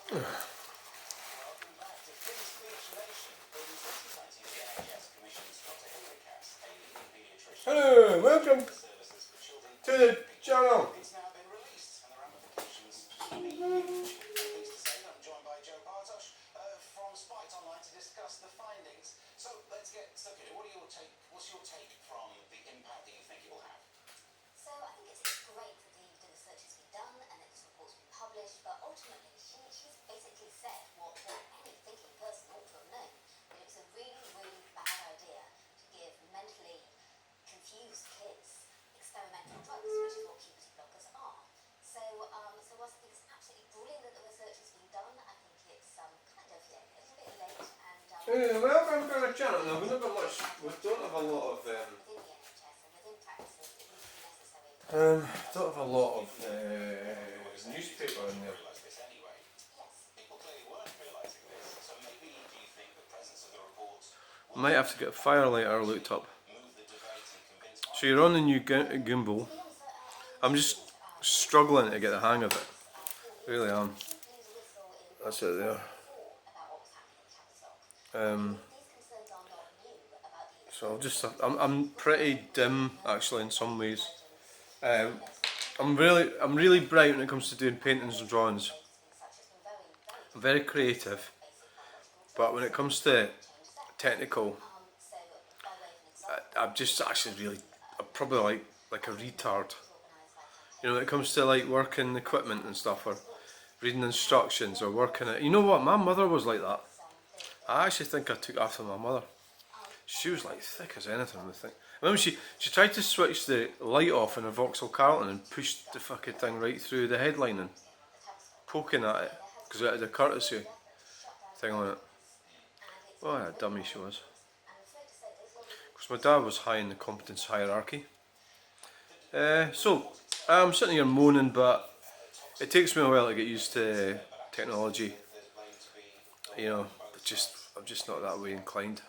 Hello, welcome to the channel. So let's get stuck in it. What's your take from the impact that you think it will have? So I think it's great that the research has been done and that this report's been published, but ultimately she's basically said what any thinking person ought to have known, that it was a really, really bad idea to give mentally confused kids experimental drugs, which is what puberty blockers are. So whilst I think it's absolutely brilliant that the research has been done, I think it's kind of a little bit late and Hey, welcome to the channel. Now, we don't have much. We don't have a lot of. within the NHS and within practices it would be necessary. Don't have a lot of newspaper in there. People clearly weren't realising this, so maybe do you think the presence of the reports Might have to get a firelighter looked up. move the debate and convince So you're on the new gimbal. I'm just struggling to get the hang of it. Really am. That's it there. So I'm pretty dim actually in some ways. I'm really bright when it comes to doing paintings and drawings. I'm very creative, but when it comes to technical, I'm just actually I'm probably like a retard. You know, when it comes to like working equipment and stuff, or reading instructions, or working it. You know what? My mother was like that. I actually think I took after my mother. She was like thick as anything. I think. I remember she tried to switch the light off in a Vauxhall Carlton and pushed the fucking thing right through the headlining, poking at it because it had a courtesy thing on it. Oh, yeah, dummy she was. Because my dad was high in the competence hierarchy. So I'm sitting here moaning, but it takes me a while to get used to technology. You know, I'm just not that way inclined.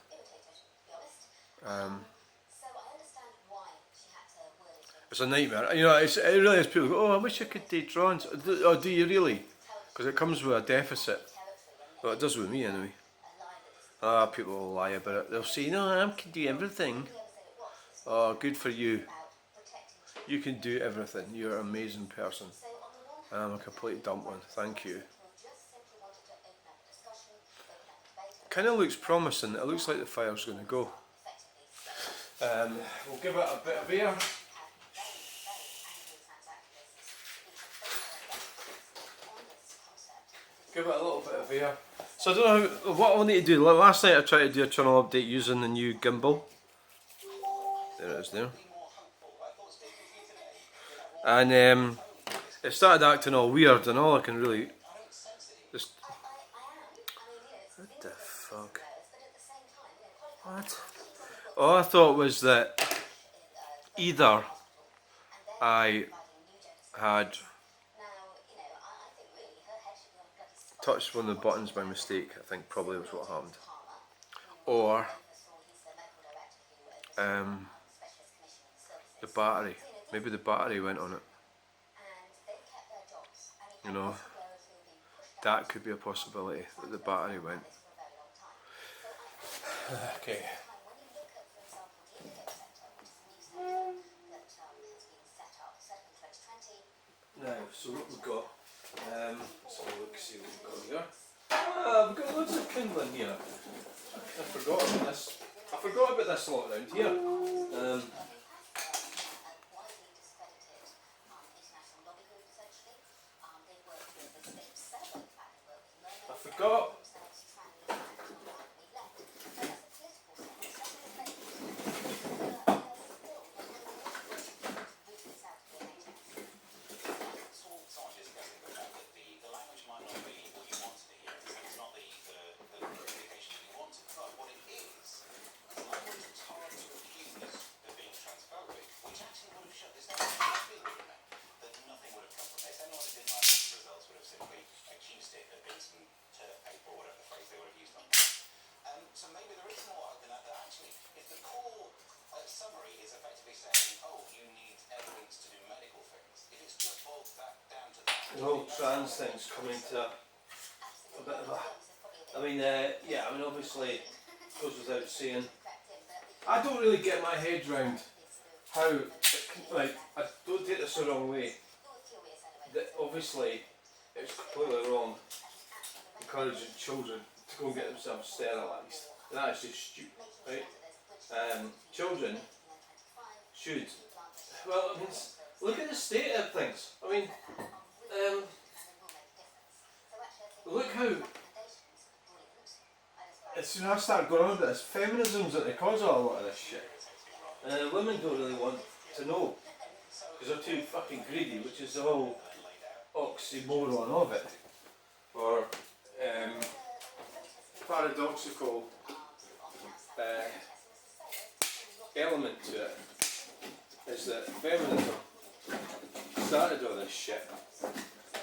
It's a nightmare. You know, it really is. People go, oh, I wish I could do drawings. Oh, do you really? Because it comes with a deficit. Well, it does with me anyway. People will lie about it. They'll say, no, I can do everything. Oh, good for you. You can do everything. You're an amazing person. And I'm a complete dumpling. Thank you. Kind of looks promising. It looks like the fire's going to go. We'll give it a bit of air. Give it a little bit of air. So I don't know what I'll need to do. Last night I tried to do a channel update using the new gimbal. There it is there. And it started acting all weird, and all I can really just... What the fuck? What? All I thought was that either I had touched one of the buttons by mistake, I think probably was what happened, or the battery, maybe the battery went on it, you know, that could be a possibility, that the battery went. Okay. Now, so what we've got, let's have a look, see what we've got here. We've got loads of kindling here. I forgot about this. I forgot about this lot around here. I forgot. So maybe there is more than that actually, if the core summary is effectively saying, oh, you need evidence to do medical things, if it's just boiled that down to that... The whole trans thing's coming to bit of a. I mean, yeah. I mean, obviously, it goes without saying. I don't really get my head round how, like, I don't take this the wrong way. That obviously, it's completely wrong encouraging children to go and get themselves sterilised. That is just stupid, right? Children should. Well, I mean, look at the state of things. I mean, look how. As soon as I start going on about this, feminism's at the cause of a lot of this shit. And women don't really want to know because they're too fucking greedy, which is the whole oxymoron of it, or paradoxical element to it, is that feminism started all this shit.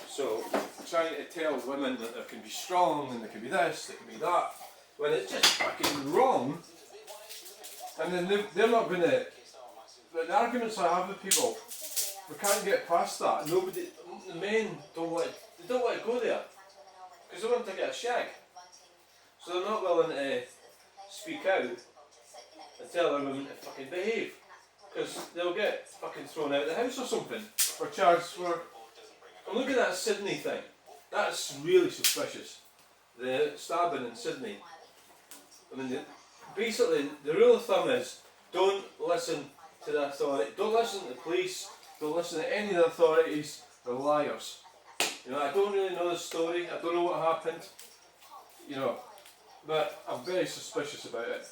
So trying to tell women that they can be strong and they can be this, they can be that, when it's just fucking wrong. And then they're not going to. The arguments I have with people, we can't get past that. Nobody, the men don't want to go there because they want to get a shag. So they're not willing to speak out and tell their women to fucking behave because they'll get fucking thrown out of the house or something or charged for. And look at that Sydney thing. That's really suspicious. The stabbing in Sydney. I mean, basically, the rule of thumb is don't listen to the authority, don't listen to the police, don't listen to any of the authorities, they're liars. You know, I don't really know the story, I don't know what happened, you know, but I'm very suspicious about it.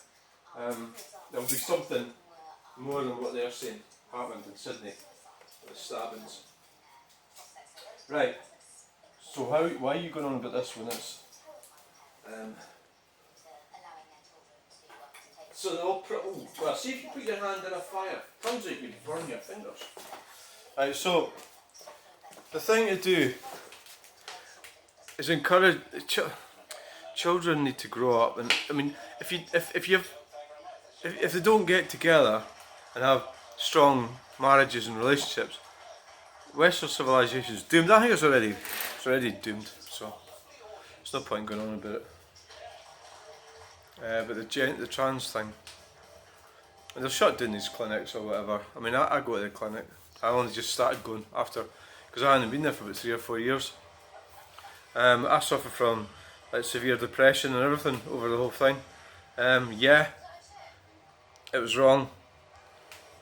There'll be something more than what they're saying happened in Sydney, the stabbings. Right, so why are you going on about this when it's... So they'll well, see if you put your hand in a fire, turns out you'd burn your fingers. Right, so the thing to do is encourage children need to grow up, and I mean, if they don't get together and have strong marriages and relationships, Western civilization is doomed. I think it's already doomed. So there's no point going on about it. But the trans thing, and they've shut down these clinics or whatever. I mean, I go to the clinic. I only just started going after, because I hadn't been there for about 3 or 4 years. I suffer from like severe depression and everything over the whole thing. Yeah, it was wrong,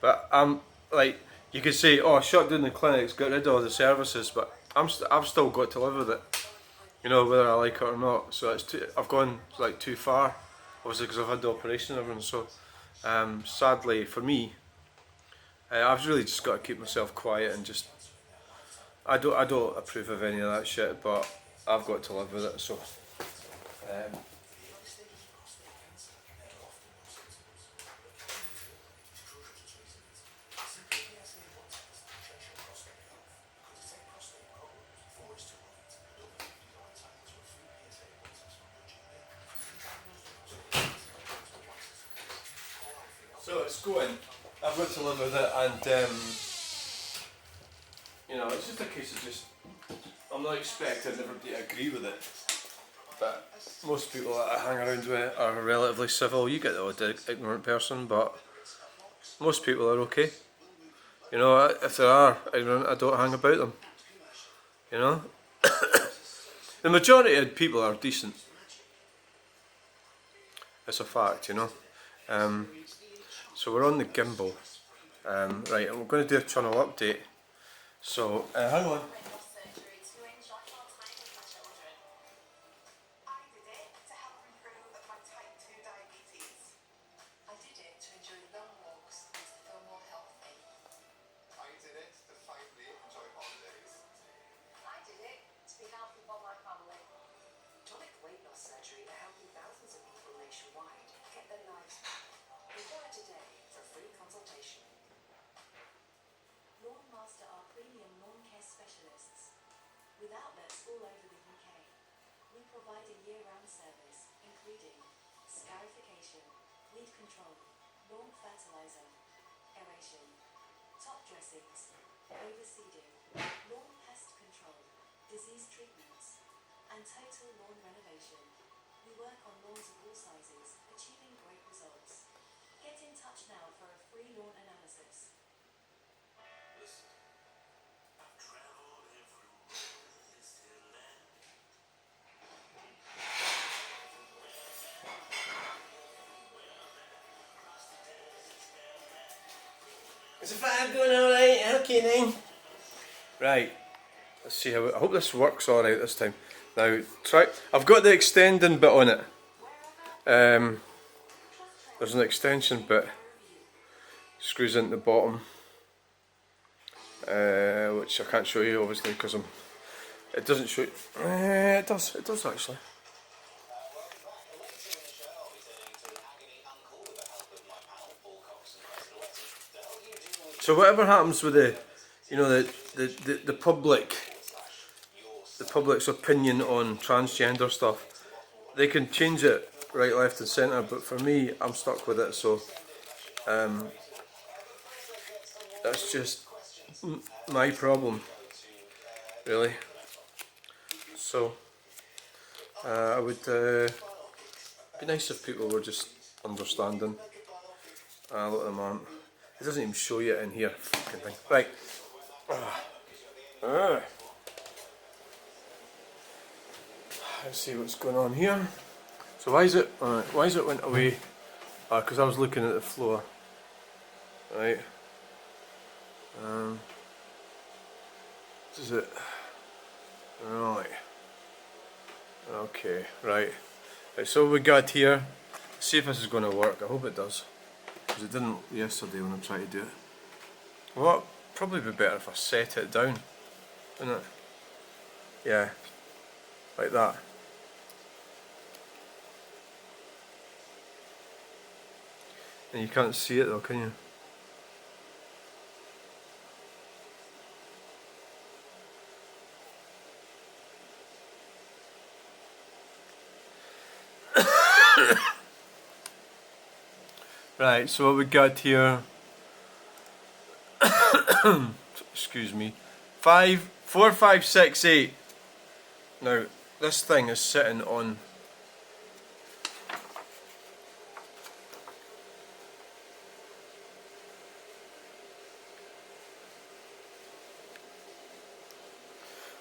but I'm like, you could say, oh, shut down the clinics, get rid of all the services, but I've still got to live with it, you know, whether I like it or not. So I've gone like too far, obviously, because I've had the operation and everything. So sadly for me, I've really just got to keep myself quiet and just. I don't approve of any of that shit, but I've got to live with it. So. So it's going. I've got to live with it, and you know, it's just a case of just. I'm not expecting everybody to agree with it, but most people that I hang around with are relatively civil. You get the odd ignorant person, but most people are okay. You know, if there are ignorant, I don't hang about them. You know, the majority of people are decent. It's a fact, you know. So we're on the gimbal, right, and we're going to do a Chunel update. So, hang on. With outlets all over the UK, we provide a year-round service including scarification, weed control, lawn fertilizer, aeration, top dressings, overseeding, lawn pest control, disease treatments, and and total lawn renovation. We work on lawns of all sizes, achieving great results. Get in touch now for a free lawn analysis. Listen, I've traveled every road this hill and Is the vibe going alright? Okay then. Right. Let's see how. I hope this works alright this time. Now, try. I've got the extending bit on it. There's an extension bit. Screws into the bottom. Which I can't show you obviously because it doesn't show you. It does actually. welcome back. Later in the show, I'll be turning to an agony uncle with the help of my panel, Paul Cox and Preston Wetton, to help you deal with So whatever happens with the public's opinion on transgender stuff, they can change it right, left and centre, but for me I'm stuck with it, so that's just my problem really. So I would be nice if people were just understanding. A lot of them aren't. It doesn't even show you in here, fucking thing. Right. Let's see what's going on here. So why is it went away? Because I was looking at the floor. Right. This is it. Right. Okay. Right. Right. So what we got here. Let's see if this is going to work. I hope it does. Because it didn't yesterday when I tried to do it. Well, it'd probably be better if I set it down, wouldn't it? Yeah, like that. And you can't see it though, can you? Right, so what we got here, excuse me, 5, 4, 5, 6, 8. Now, this thing is sitting on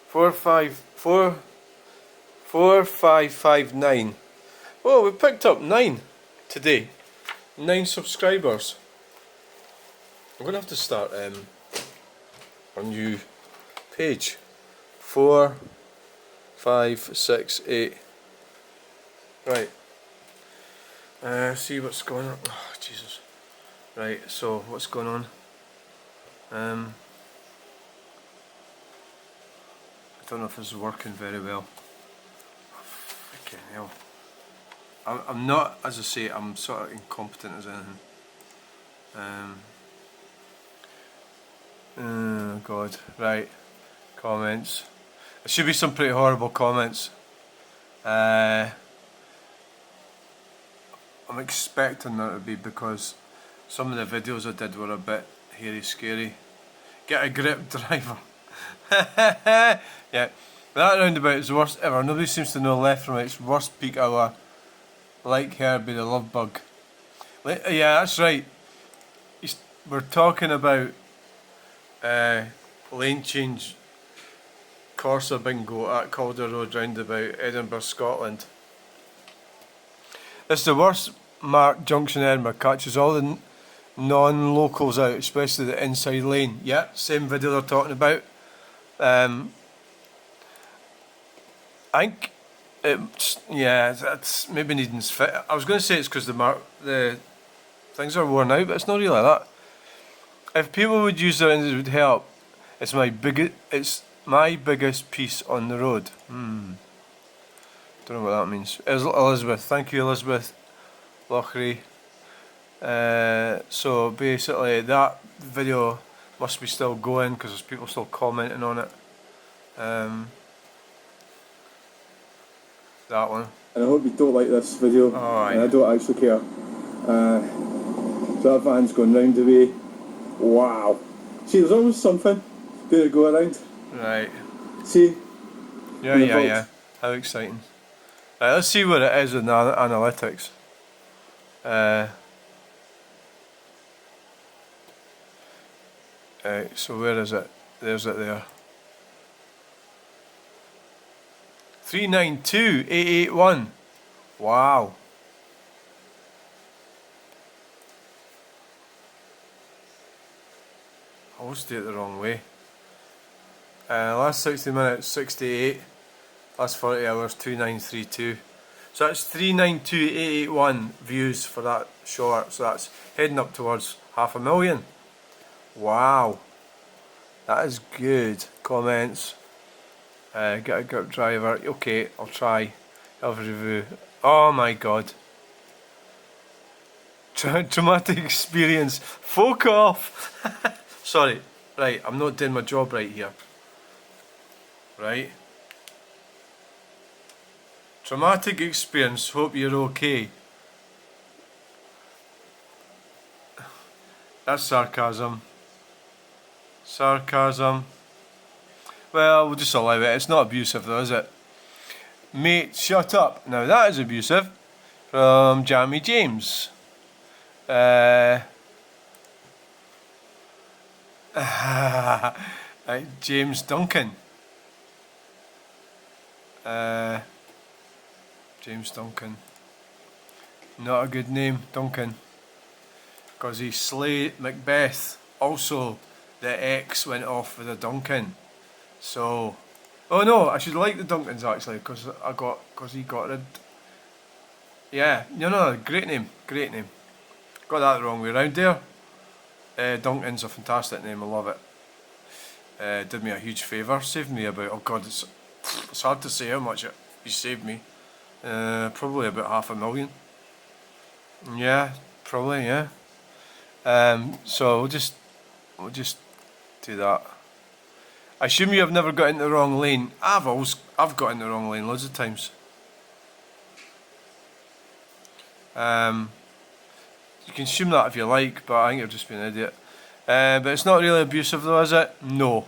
4, 5, 4, 4, 5, 5, 9. Oh, we picked up 9 today. 9 subscribers. I'm gonna have to start a new page. 4, 5, 6, 8. Right. See what's going on. Oh, Jesus. Right. So what's going on? I don't know if this is working very well. Fucking hell. I'm not, as I say, I'm sort of incompetent as anything. Oh God, right. Comments. There should be some pretty horrible comments. I'm expecting there to be, because some of the videos I did were a bit hairy scary. Get a grip, driver. Yeah, that roundabout is the worst ever. Nobody seems to know left from right. It's worst peak hour. Like Herbie the love bug. Yeah, that's right. We're talking about lane change Corsa bingo at Calder Road roundabout, Edinburgh, Scotland. This is the worst marked junction in Edinburgh. Catches all the non-locals out, especially the inside lane. Yeah, same video they're talking about. I think that's maybe needing fit. I was going to say it's because the things are worn out, but it's not really like that. If people would use their engines, it would help. It's my biggest piece on the road. Don't know what that means. Elizabeth, thank you, Elizabeth Lochry. So basically, that video must be still going because there's people still commenting on it. That one. And I hope you don't like this video, and I don't actually care. So that van's going round the way. Wow. See, there's always something going to go around. Right. See? Yeah. How exciting. Right, let's see what it is in the analytics. So where is it? There's it there. 392,881. Wow. I always do it the wrong way. Last 60 minutes, 68. Last 40 hours, 2932. So that's 392,881 views for that short. So that's heading up towards 500,000. Wow. That is good. Comments. Get a grip driver. Okay, I'll try. Have a review. Oh my god. Traumatic experience. Fuck off. Sorry. Right, I'm not doing my job right here. Right. Traumatic experience. Hope you're okay. That's sarcasm. Sarcasm. Well, we'll just allow it. It's not abusive though, is it? Mate, shut up. Now that is abusive. From Jamie James. James Duncan. James Duncan. Not a good name, Duncan. Because he slayed Macbeth. Also, the X went off with a Duncan. So, oh no, I should like the Duncans actually, because he got rid. Yeah, no, great name. Got that the wrong way around there. Duncan's a fantastic name, I love it. Did me a huge favour, saved me about, oh god, it's hard to say how much he saved me. Probably about 500,000. Yeah, probably, yeah. So we'll just do that. I assume you have never got into the wrong lane. I've got into the wrong lane loads of times. You can assume that if you like, but I think you've just been an idiot. But it's not really abusive though, is it? No.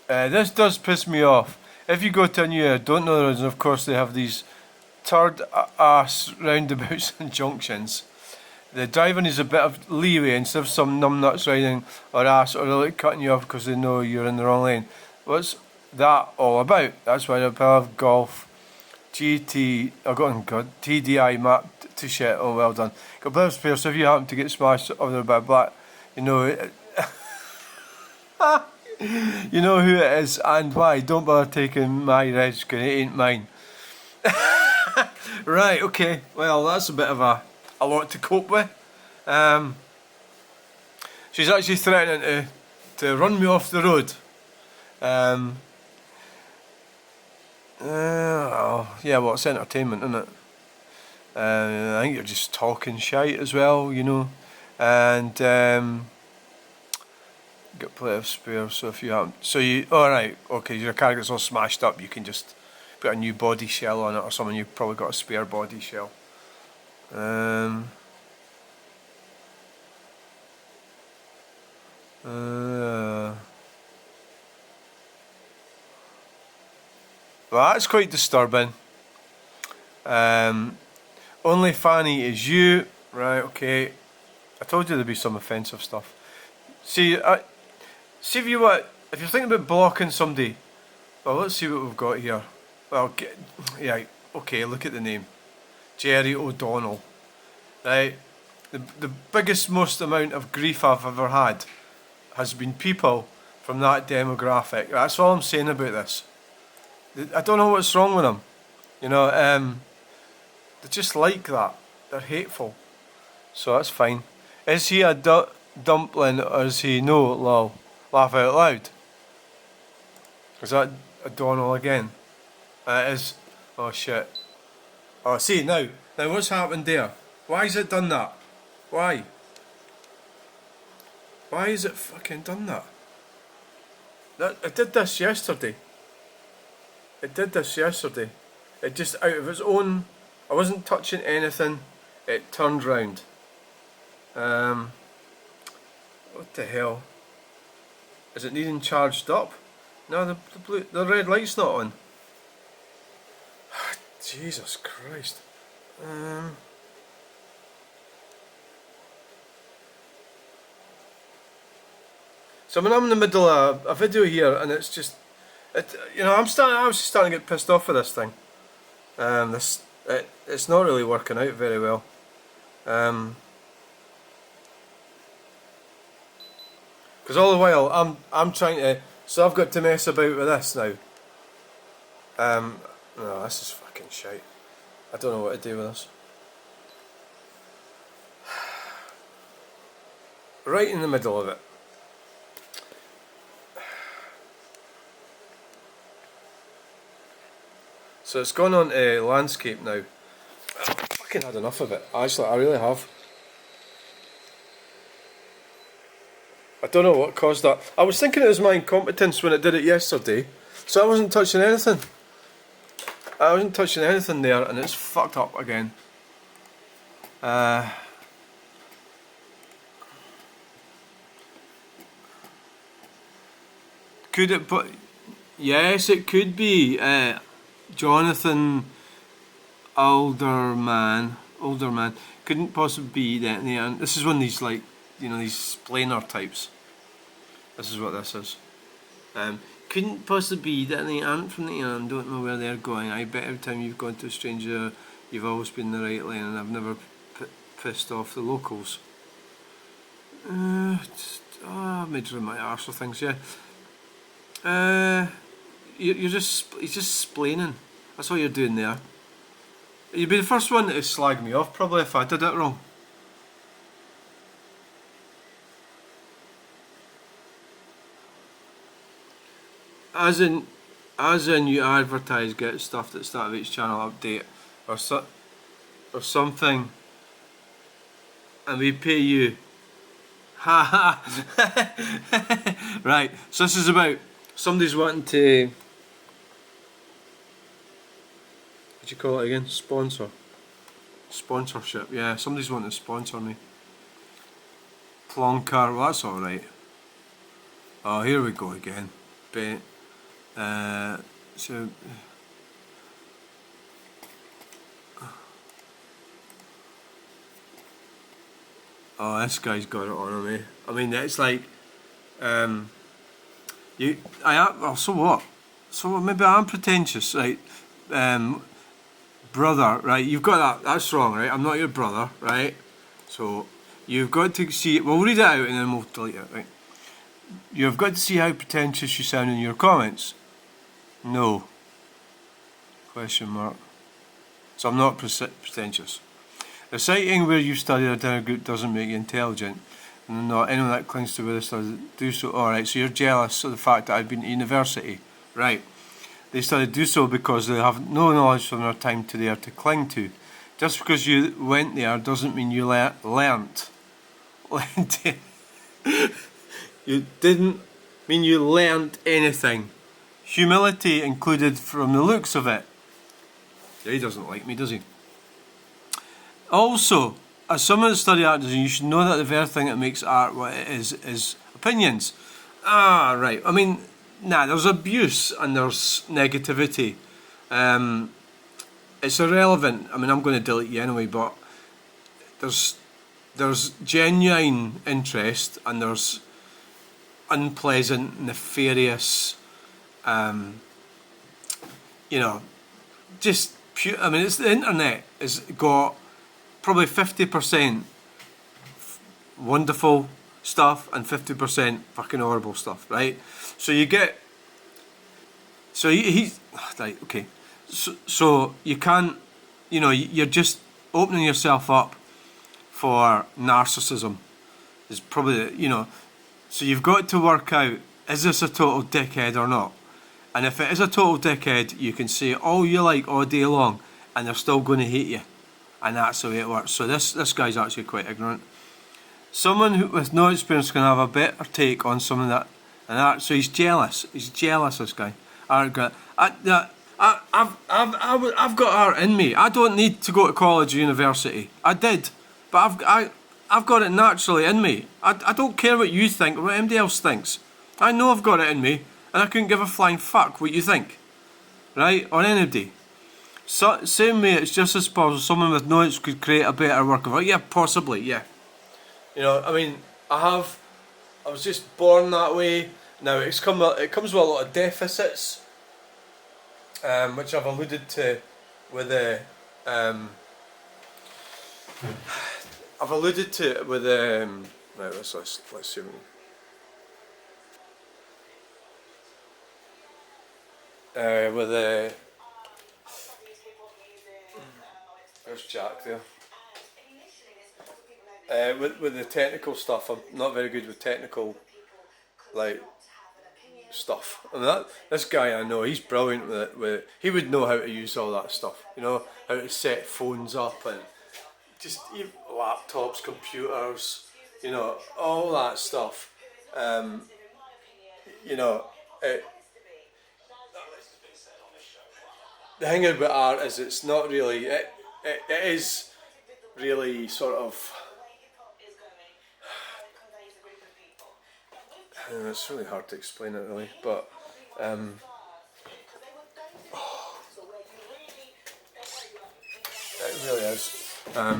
This does piss me off. If you go to a new area, don't know the roads, and of course they have these turd ass roundabouts and junctions. The driver needs a bit of leeway instead of some numbnuts riding or ass or really cutting you off because they know you're in the wrong lane. What's that all about? That's why I have golf TDI map to shit. Oh, well done. Got plenty of spare, so if you happen to get smashed over by black, you know it. You know who it is and why. Don't bother taking my reg, because it ain't mine. Right, okay. Well, that's a bit of a lot to cope with. She's actually threatening to run me off the road. Yeah, well, it's entertainment, isn't it? I think you're just talking shite as well, you know. And got plenty of spares, so if you haven't, alright, okay, your car gets all smashed up, you can just put a new body shell on it or something. You've probably got a spare body shell. Well, that's quite disturbing. Only Fanny is you, right? Okay, I told you there'd be some offensive stuff. See, if you're thinking about blocking somebody, well, let's see what we've got here. Well, yeah, okay, look at the name, Jerry O'Donnell, right? The biggest, most amount of grief I've ever had has been people from that demographic. That's all I'm saying about this. I don't know what's wrong with them. You know, they're just like that. They're hateful. So that's fine. Is he a dumpling or is he no? Lol. Laugh out loud. Is that O'Donnell again? It is. Oh shit. Oh, see now what's happened there? Why has it done that? Why? Why has it fucking done that? It did this yesterday. It just, out of its own, I wasn't touching anything, it turned round. What the hell? Is it needing charged up? No, the red light's not on. Jesus Christ. So I mean, I'm in the middle of a video here, and it's just, you know, I was starting to get pissed off with this thing. It's not really working out very well. Because all the while I'm trying to, so I've got to mess about with this now. No, this is fucking shite. I don't know what to do with this. Right in the middle of it. So it's gone on to landscape now. I've fucking had enough of it. Actually, I really have. I don't know what caused that. I was thinking it was my incompetence when it did it yesterday. So I wasn't touching anything. I wasn't touching anything there, and it's fucked up again. Could it, but yes, it could be Jonathan Alderman. Couldn't possibly be that. This is one of these, like, you know, these splainer types. This is what this is. Couldn't possibly be that the ant from the ant don't know where they're going. I bet every time you've gone to a stranger, you've always been in the right lane, and I've never pissed off the locals. I've made my arse with things, yeah. He's just splaining. That's all you're doing there. You'd be the first one to slag me off probably if I did it wrong. As in you advertise, get stuff at the start of each channel update or something, and we pay you. Ha ha. Right. So this is about somebody's wanting to. What do you call it again? Sponsorship. Yeah, somebody's wanting to sponsor me. Plonker. Well, that's all right. Oh, here we go again. So. Oh, this guy's got it on me. I mean, it's like, so what? So what? Maybe I'm pretentious, right? Brother, right? You've got that. That's wrong, right? I'm not your brother, right? So you've got to see. We'll read it out and then we'll delete it, right? You've got to see how pretentious you sound in your comments. No. Question mark. So I'm not pretentious. Reciting where you studied a dinner group doesn't make you intelligent, and not anyone that clings to where they studied do so. Alright, so you're jealous of the fact that I've been to university. Right. They studied do so because they have no knowledge from their time to there to cling to. Just because you went there doesn't mean you learnt. You didn't mean you learnt anything. Humility included from the looks of it. Yeah, he doesn't like me, does he? Also, as someone that studied art design, you should know that the very thing that makes art what it is opinions. Ah, right. I mean, there's abuse and there's negativity. It's irrelevant. I mean, I'm going to delete you anyway, but there's genuine interest and there's unpleasant, nefarious, just pure. I mean, it's the internet has got probably 50% wonderful stuff and 50% fucking horrible stuff, right? So you get, so he's right, okay. So you can't, you're just opening yourself up for narcissism. Is probably, so you've got to work out, is this a total dickhead or not? And if it is a total dickhead, you can say all you like all day long, and they're still going to hate you. And that's the way it works. So this guy's actually quite ignorant. Someone with no experience can have a better take on something that. So he's jealous. He's jealous. This guy. I've got art in me. I don't need to go to college or university. I did, but I've got it naturally in me. I don't care what you think or what anybody else thinks. I know I've got it in me, and I couldn't give a flying fuck what you think, right? Or anybody. So, same way, it's just as possible someone with knowledge could create a better work of art. Yeah, possibly, yeah. You know, I mean, I was just born that way. Now it comes with a lot of deficits, which I've alluded to with the right, let's see. With the there's Jack there. With the technical stuff, I'm not very good with technical, like, stuff. I mean, this guy I know, he's brilliant with it. He would know how to use all that stuff. You know, how to set phones up and just even laptops, computers. You know, all that stuff. You know, the thing about art is it's not really. It is really sort of. It's really hard to explain it really, but it really is. I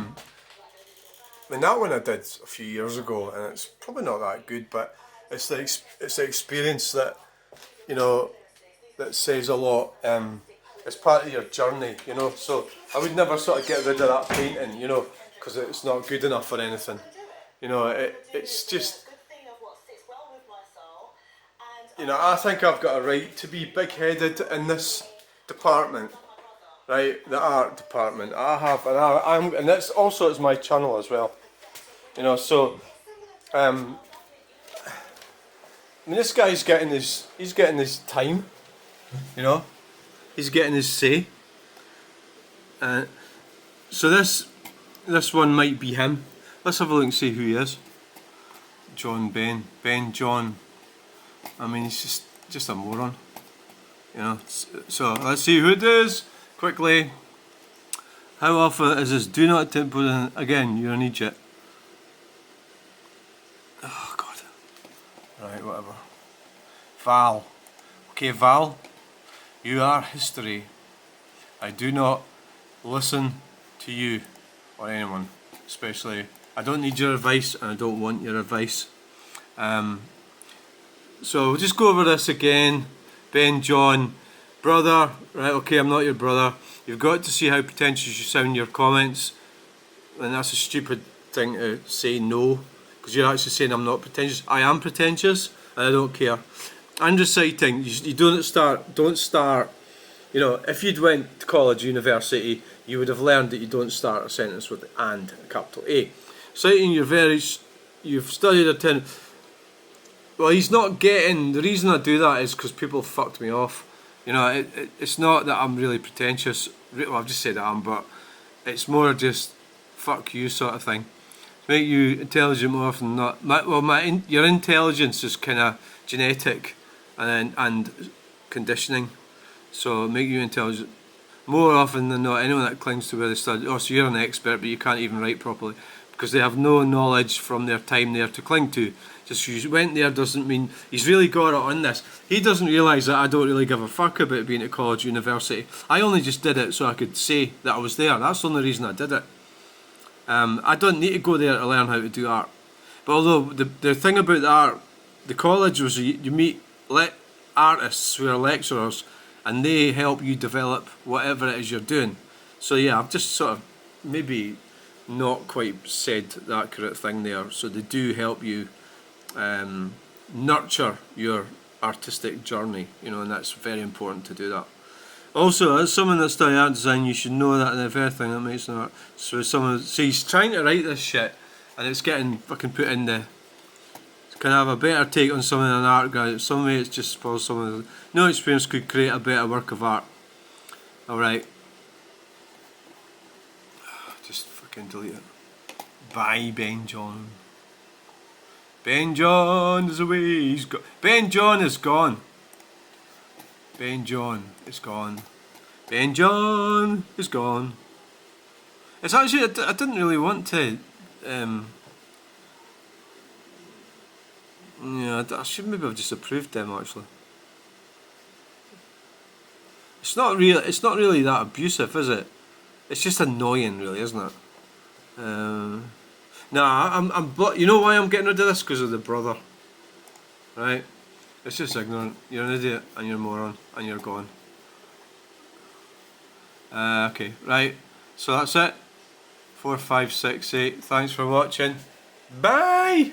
mean, that one I did a few years ago, and it's probably not that good, but it's the experience that, you know, that says a lot. It's part of your journey, you know. So I would never sort of get rid of that painting, you know, because it's not good enough or anything. You know, it's just. You know, I think I've got a right to be big-headed in this department, right? The art department. I have, and that's also it's my channel as well. You know, so I mean, this guy's getting his time. You know, he's getting his say. So this one might be him. Let's have a look and see who he is. Ben. I mean, he's just a moron, you know. So let's see who it is quickly. How often is this? Do not attempt again. You're an idiot. Oh God. Right, whatever. Val. Okay, Val. You are history. I do not listen to you or anyone, especially. I don't need your advice, and I don't want your advice. So we'll just go over this again. Ben John, brother, right, okay, I'm not your brother. You've got to see how pretentious you sound in your comments. And that's a stupid thing to say no. Because you're actually saying I'm not pretentious. I am pretentious, and I don't care. And reciting, you don't start, you know, if you'd went to college, university, you would have learned that you don't start a sentence with and, a capital A. Citing, you've studied a 10. Well, he's not getting. The reason I do that is because people fucked me off. You know, it's not that I'm really pretentious. Well, I've just said I am, but it's more just fuck you sort of thing. To make you intelligent more often than not. Your intelligence is kind of genetic and conditioning. So make you intelligent more often than not. Anyone that clings to where they study. Oh, so you're an expert, but you can't even write properly because they have no knowledge from their time there to cling to. Just you went there doesn't mean he's really got it on this. He doesn't realise that I don't really give a fuck about being at college, university. I only just did it so I could say that I was there. That's the only reason I did it. I don't need to go there to learn how to do art. But although the thing about the art, the college was you meet artists who are lecturers, and they help you develop whatever it is you're doing. So yeah, I've just sort of maybe not quite said the accurate thing there. So they do help you nurture your artistic journey, you know, and that's very important to do that. Also, as someone that studied art design, you should know that in everything that makes an art. So he's trying to write this shit, and it's getting fucking put in the. Can I have a better take on something than an art guy? Some way it's just suppose someone no experience could create a better work of art. Alright. Just fucking delete it. Bye, Ben John. Ben John is away. He's gone. Ben John is gone. Ben John is gone. Ben John is gone. It's actually I didn't really want to. Yeah, I should maybe have just approved them actually. It's not really that abusive, is it? It's just annoying, really, isn't it? You know why I'm getting rid of this? Because of the brother. Right? It's just ignorant. You're an idiot and you're a moron and you're gone. Okay, right. So that's it. 4, 5, 6, 8. Thanks for watching. Bye!